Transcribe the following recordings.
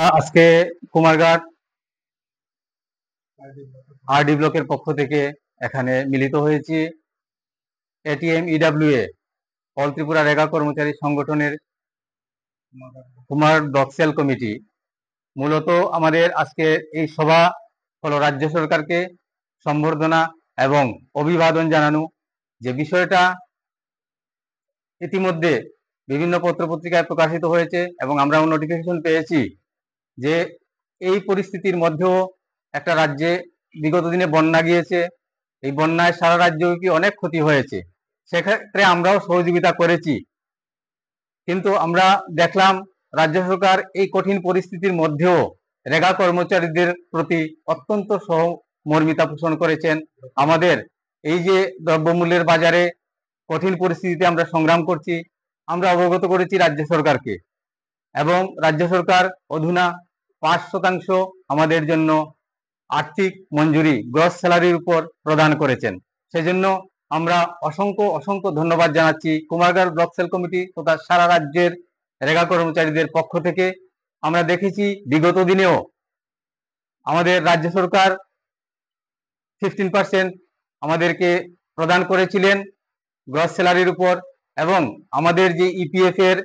আজকে কুমারঘাট আরডি ব্লকের পক্ষ থেকে এখানে মিলিত হয়েছি এটিএম ইডব্লিউএ অল ত্রিপুরা রেগা কর্মচারী সংগঠনের কুমার ব্লক সেল কমিটি। মূলত আমাদের আজকে এই সভা হলো রাজ্য সরকারকে সম্বর্ধনা এবং অভিবাদন জানানো, যে বিষয়টা ইতিমধ্যে বিভিন্ন পত্রপত্রিকায় প্রকাশিত হয়েছে এবং আমরাও নোটিফিকেশন পেয়েছি যে এই পরিস্থিতির মধ্যেও একটা রাজ্যে বিগত দিনে বন্যা গিয়েছে, এই বন্যায় সারা রাজ্যব্যাপী অনেক ক্ষতি হয়েছে, সেক্ষেত্রে আমরাও সহযোগিতা করেছি। কিন্তু আমরা দেখলাম রাজ্য সরকার এই কঠিন পরিস্থিতির মধ্যেও রেগা কর্মচারীদের প্রতি অত্যন্ত সহমর্মিতা পোষণ করেছেন। আমাদের এই যে দ্রব্যমূল্যের বাজারে কঠিন পরিস্থিতিতে আমরা সংগ্রাম করছি, আমরা অবগত করেছি রাজ্য সরকারকে, এবং রাজ্য সরকার অধুনা 5% আমাদের জন্য আর্থিক মঞ্জুরি গ্রস স্যালারির উপর প্রদান করেছেন। সেজন্য আমরা অসংখ্য অসংখ্য ধন্যবাদ জানাচ্ছি কুমারঘাট ব্লক সেল কমিটি তথা সারা রাজ্যের রেগা কর্মচারীদের পক্ষ থেকে। আমরা দেখেছি বিগত দিনেও আমাদের রাজ্য সরকার 15% আমাদেরকে প্রদান করেছিলেন গ্রস স্যালারির উপর, এবং আমাদের যে ইপিএফ এর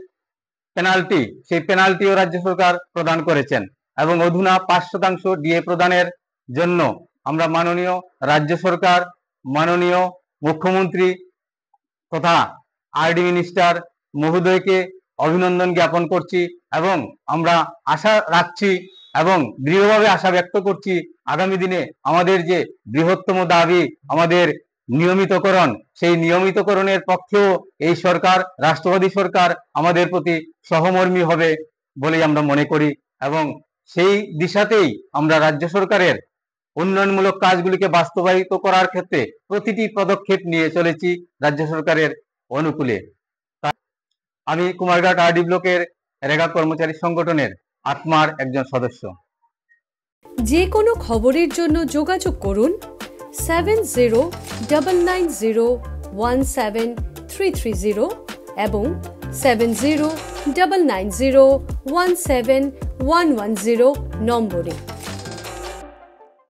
পেনাল্টি, সেই পেনাল্টিও রাজ্য সরকার প্রদান করেছেন, এবং অধুনা 5% ডিএ প্রদানের জন্য আমরা মাননীয় রাজ্য সরকার, মাননীয় মুখ্যমন্ত্রী তথা আরডি মিনিস্টার মহোদয়কে অভিনন্দন জ্ঞাপন করছি, এবং আমরা আশা রাখছি এবং দৃঢ়ভাবে আশা ব্যক্ত করছি আগামী দিনে আমাদের যে বৃহত্তম দাবি আমাদের নিয়মিতকরণ, সেই নিয়মিতকরণের পক্ষেও এই সরকার, রাষ্ট্রবাদী সরকার আমাদের প্রতি সহমর্মী হবে বলেই আমরা মনে করি, এবং সেই দিশাতেই আমরা রাজ্য সরকারের উন্নয়নমূলক কাজগুলিকে বাস্তবায়িত করার ক্ষেত্রে প্রতিটি পদক্ষেপ নিয়ে চলেছি রাজ্য সরকারের অনুকূলে। আমি কুমারঘাট আরডি ব্লকের রেগা কর্মচারী সংগঠনের আত্মার একজন সদস্য। যে কোনো খবরের জন্য যোগাযোগ করুন 7099017330 এবং 7099017110 নম্বরে।